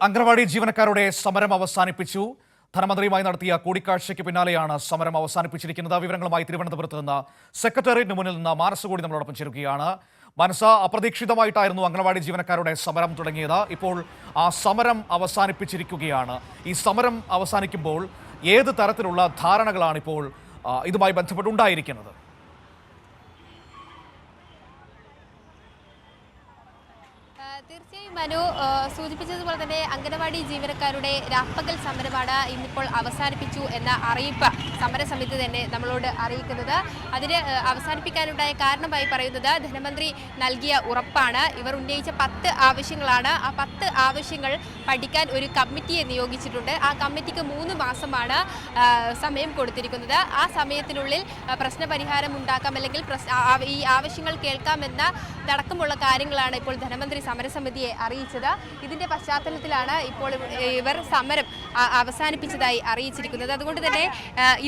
അംഗൻവാടി ജീവനക്കാരുടെ സമരം അവസാനിപ്പിച്ചു. ധനമന്ത്രിയുമായി നടത്തിയ കൂടിക്കാഴ്ചയ്ക്ക് പിന്നാലെയാണ് സമരം അവസാനിപ്പിച്ചിരിക്കുന്നത്. വിവരങ്ങളുമായി തിരുവനന്തപുരത്ത് നിന്ന് സെക്രട്ടേറിയറ്റിന് മുന്നിൽ നിന്ന് മാനസ കൂടി നമ്മളോടൊപ്പം ചേരുകയാണ്. മാനസ, അപ്രതീക്ഷിതമായിട്ടായിരുന്നു അംഗൻവാടി ജീവനക്കാരുടെ സമരം തുടങ്ങിയത്. ഇപ്പോൾ ആ സമരം അവസാനിപ്പിച്ചിരിക്കുകയാണ്. ഈ സമരം അവസാനിക്കുമ്പോൾ ഏത് തരത്തിലുള്ള ധാരണകളാണ് ഇപ്പോൾ ഇതുമായി ബന്ധപ്പെട്ടുണ്ടായിരിക്കുന്നത്? തീർച്ചയായും മനു സൂചിപ്പിച്ചതുപോലെ തന്നെ അംഗനവാടി ജീവനക്കാരുടെ രാപ്പകൽ സമരമാണ് ഇന്നിപ്പോൾ അവസാനിപ്പിച്ചു എന്ന അറിയിപ്പ് സമരസമിതി തന്നെ നമ്മളോട് അറിയിക്കുന്നത്. അതിന് അവസാനിപ്പിക്കാനുണ്ടായ കാരണമായി പറയുന്നത് ധനമന്ത്രി നൽകിയ ഉറപ്പാണ്. ഇവർ ഉന്നയിച്ച 10 ആവശ്യങ്ങളാണ്. ആ 10 ആവശ്യങ്ങൾ പഠിക്കാൻ ഒരു കമ്മിറ്റിയെ നിയോഗിച്ചിട്ടുണ്ട്. ആ കമ്മിറ്റിക്ക് 3 മാസമാണ് സമയം കൊടുത്തിരിക്കുന്നത്. ആ സമയത്തിനുള്ളിൽ പ്രശ്നപരിഹാരം ഉണ്ടാക്കാം, അല്ലെങ്കിൽ ഈ ആവശ്യങ്ങൾ കേൾക്കാമെന്ന അടക്കമുള്ള കാര്യങ്ങളാണ് ഇപ്പോൾ ധനമന്ത്രി സമരസമിതിയെ അറിയിച്ചത്. ഇതിന്റെ പശ്ചാത്തലത്തിലാണ് ഇപ്പോൾ ഇവർ സമരം അവസാനിപ്പിച്ചതായി അറിയിച്ചിരിക്കുന്നത്. അതുകൊണ്ട് തന്നെ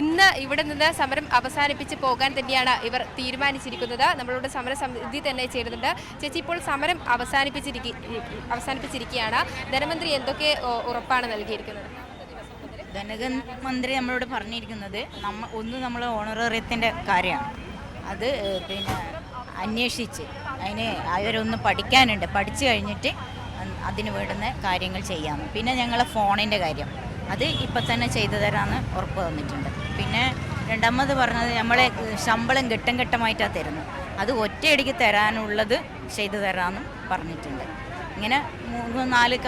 ഇന്ന് ഇവിടെ നിന്ന് സമരം അവസാനിപ്പിച്ച് പോകാൻ തന്നെയാണ് ഇവർ തീരുമാനിച്ചിരിക്കുന്നത്. നമ്മളോട് സമരസമിതി തന്നെ ചേരുന്നുണ്ട്. ചേച്ചി, ഇപ്പോൾ സമരം അവസാനിപ്പിച്ചിരിക്കുകയാണ്. ധനമന്ത്രി എന്തൊക്കെ ഉറപ്പാണ് നൽകിയിരിക്കുന്നത്? ധനമന്ത്രി നമ്മളോട് പറഞ്ഞിരിക്കുന്നത് നമ്മൾ ഓണറേറിയത്തിൻ്റെ കാര്യമാണ്. അത് അന്വേഷിച്ച് അതിന് അവരൊന്ന് പഠിക്കാനുണ്ട്. പഠിച്ചു കഴിഞ്ഞിട്ട് അതിന് വേണ്ടുന്ന കാര്യങ്ങൾ ചെയ്യാം. പിന്നെ ഞങ്ങളെ ഫോണിൻ്റെ കാര്യം അത് ഇപ്പം തന്നെ ചെയ്തു തരാമെന്ന് ഉറപ്പ് തന്നിട്ടുണ്ട്. പിന്നെ രണ്ടാമത് പറഞ്ഞത് നമ്മളെ ശമ്പളം ഘട്ടം ഘട്ടമായിട്ടാണ് തരുന്നത്. അത് ഒറ്റയടിക്ക് തരാനുള്ളത് ചെയ്തു തരാമെന്നും പറഞ്ഞിട്ടുണ്ട്. ഇങ്ങനെ 3-4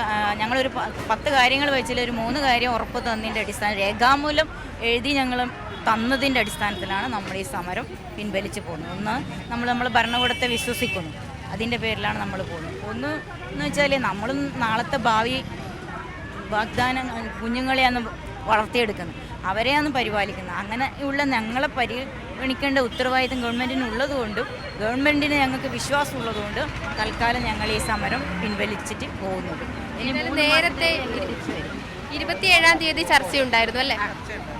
ഞങ്ങളൊരു 10 കാര്യങ്ങൾ വെച്ചാൽ ഒരു 3 കാര്യം ഉറപ്പ് തന്നതിൻ്റെ അടിസ്ഥാനം രേഖാമൂലം എഴുതി ഞങ്ങൾ തന്നതിൻ്റെ അടിസ്ഥാനത്തിലാണ് നമ്മൾ ഈ സമരം പിൻവലിച്ച് പോകുന്നത്. ഒന്ന്, നമ്മൾ ഭരണകൂടത്തെ വിശ്വസിക്കുന്നു, അതിൻ്റെ പേരിലാണ് നമ്മൾ പോകുന്നത്. ഒന്ന് എന്ന് വെച്ചാൽ നമ്മൾ നാളത്തെ ഭാവി വാഗ്ദാനം കുഞ്ഞുങ്ങളെയാണ് വളർത്തിയെടുക്കുന്നത്, അവരെയാണ് പരിപാലിക്കുന്നത്. അങ്ങനെയുള്ള ഞങ്ങളെ പരിഗണിക്കേണ്ട ഉത്തരവാദിത്തം ഗവൺമെൻറ്റിനുള്ളതുകൊണ്ടും ഗവൺമെൻറ്റിന് ഞങ്ങൾക്ക് വിശ്വാസമുള്ളതുകൊണ്ടും തൽക്കാലം ഞങ്ങൾ ഈ സമരം പിൻവലിച്ചിട്ട് പോകുന്നത്. നേരത്തെ 27-ാം തീയതി ചർച്ചയുണ്ടായിരുന്നു അല്ലേ?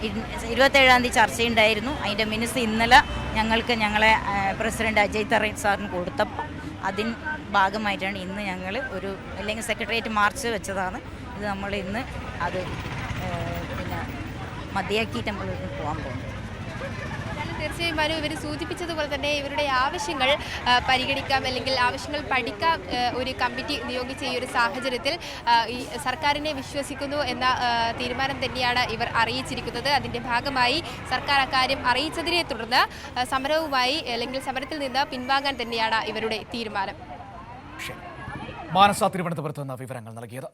27-ാം തീയതി ചർച്ചയുണ്ടായിരുന്നു. അതിൻ്റെ മിനിറ്റ്സ് ഇന്നലെ ഞങ്ങളെ പ്രസിഡന്റ് അജയ് തറൈൻ സാറിന് കൊടുത്തപ്പോൾ അതിന് ഭാഗമായിട്ടാണ് ഇന്ന് ഞങ്ങൾ അല്ലെങ്കിൽ സെക്രട്ടേറിയറ്റ് മാർച്ച് വെച്ചതാണ്. ഇത് നമ്മൾ ഇന്ന് അത് മതിയാക്കിയിട്ട് നമ്മൾ പോകാൻ പോകുന്നത്. തീർച്ചയായും മനു, ഇവർ സൂചിപ്പിച്ചതുപോലെ തന്നെ ഇവരുടെ ആവശ്യങ്ങൾ പരിഗണിക്കാം, അല്ലെങ്കിൽ ആവശ്യങ്ങൾ പഠിക്കാം ഒരു കമ്മിറ്റി നിയോഗിച്ച ഈ ഒരു സാഹചര്യത്തിൽ ഈ സർക്കാരിനെ വിശ്വസിക്കുന്നു എന്ന തീരുമാനം തന്നെയാണ് ഇവർ അറിയിച്ചിരിക്കുന്നത്. അതിൻ്റെ ഭാഗമായി സർക്കാർ അക്കാര്യം അറിയിച്ചതിനെ തുടർന്ന് സമരവുമായി അല്ലെങ്കിൽ സമരത്തിൽ നിന്ന് പിൻവാങ്ങാൻ തന്നെയാണ് ഇവരുടെ തീരുമാനം. മാനസ തിരുവനന്തപുരത്ത് നിന്ന് വിവരങ്ങൾ നൽകിയത്.